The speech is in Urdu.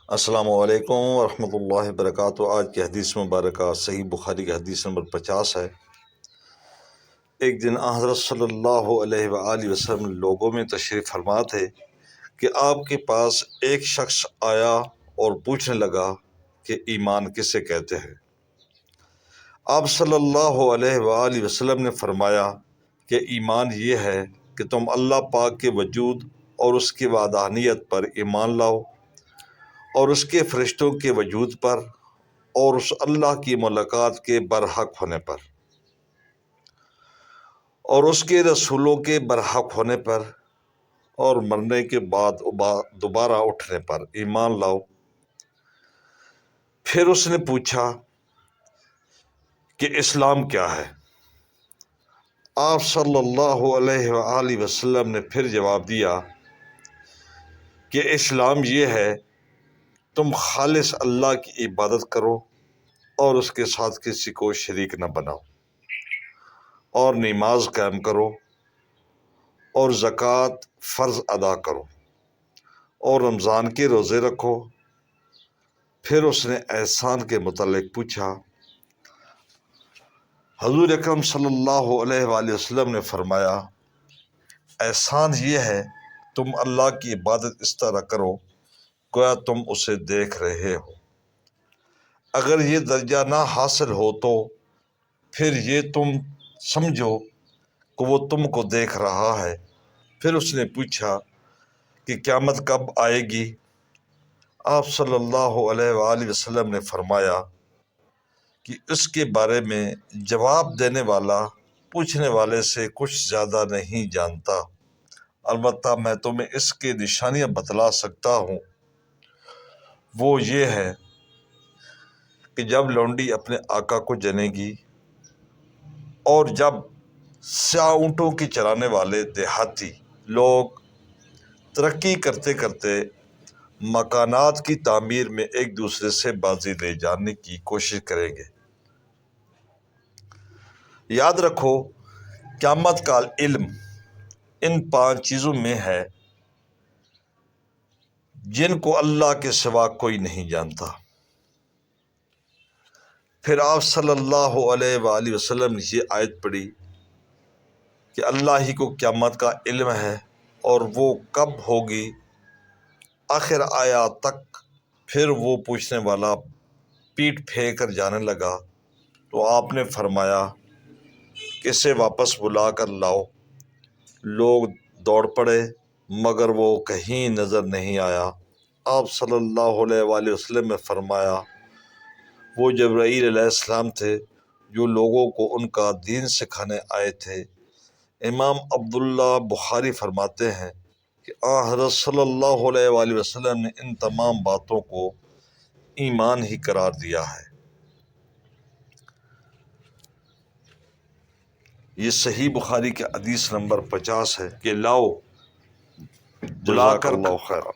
السلام علیکم ورحمۃ اللہ وبرکاتہ۔ آج کی حدیث مبارکہ صحیح بخاری کی حدیث نمبر 50 ہے۔ ایک دن حضرت صلی اللہ علیہ وآلہ وسلم لوگوں میں تشریف فرما تھے کہ آپ کے پاس ایک شخص آیا اور پوچھنے لگا کہ ایمان کسے کہتے ہیں؟ آپ صلی اللہ علیہ وآلہ وسلم نے فرمایا کہ ایمان یہ ہے کہ تم اللہ پاک کے وجود اور اس کی وحدانیت پر ایمان لاؤ، اور اس کے فرشتوں کے وجود پر، اور اس اللہ کی ملاقات کے برحق ہونے پر، اور اس کے رسولوں کے برحق ہونے پر، اور مرنے کے بعد دوبارہ اٹھنے پر ایمان لاؤ۔ پھر اس نے پوچھا کہ اسلام کیا ہے؟ آپ صلی اللہ علیہ وآلہ وسلم نے پھر جواب دیا کہ اسلام یہ ہے تم خالص اللہ کی عبادت کرو اور اس کے ساتھ کسی کو شریک نہ بناؤ، اور نماز قائم کرو، اور زکوٰۃ فرض ادا کرو، اور رمضان کے روزے رکھو۔ پھر اس نے احسان کے متعلق پوچھا۔ حضور اکرم صلی اللہ علیہ وآلہ وسلم نے فرمایا، احسان یہ ہے تم اللہ کی عبادت اس طرح کرو گویا تم اسے دیکھ رہے ہو۔ اگر یہ درجہ نہ حاصل ہو تو پھر یہ تم سمجھو کہ وہ تم کو دیکھ رہا ہے۔ پھر اس نے پوچھا کہ قیامت کب آئے گی؟ آپ صلی اللہ علیہ وآلہ وسلم نے فرمایا کہ اس کے بارے میں جواب دینے والا پوچھنے والے سے کچھ زیادہ نہیں جانتا، البتہ میں تمہیں اس کی نشانیاں بتلا سکتا ہوں۔ وہ یہ ہے کہ جب لونڈی اپنے آقا کو جنے گی، اور جب سیاہ اونٹوں کی چرانے والے دیہاتی لوگ ترقی کرتے کرتے مکانات کی تعمیر میں ایک دوسرے سے بازی لے جانے کی کوشش کریں گے۔ یاد رکھو، قیامت کا علم ان 5 چیزوں میں ہے جن کو اللہ کے سوا کوئی نہیں جانتا۔ پھر آپ صلی اللہ علیہ وآلہ وسلم نے یہ آیت پڑھی کہ اللہ ہی کو قیامت کا علم ہے اور وہ کب ہوگی، آخر آیات تک۔ پھر وہ پوچھنے والا پیٹ پھیر کر جانے لگا تو آپ نے فرمایا کہ اسے واپس بلا کر لاؤ۔ لوگ دوڑ پڑے مگر وہ کہیں نظر نہیں آیا۔ آپ صلی اللہ علیہ وآلہ وسلم نے فرمایا، وہ جبرائیل علیہ السلام تھے جو لوگوں کو ان کا دین سکھانے آئے تھے۔ امام عبداللہ بخاری فرماتے ہیں کہ حضرت صلی اللہ علیہ وآلہ وسلم نے ان تمام باتوں کو ایمان ہی قرار دیا ہے۔ یہ صحیح بخاری کے حدیث نمبر 50 ہے کہ لاؤ، بلا کر اللہ خیر۔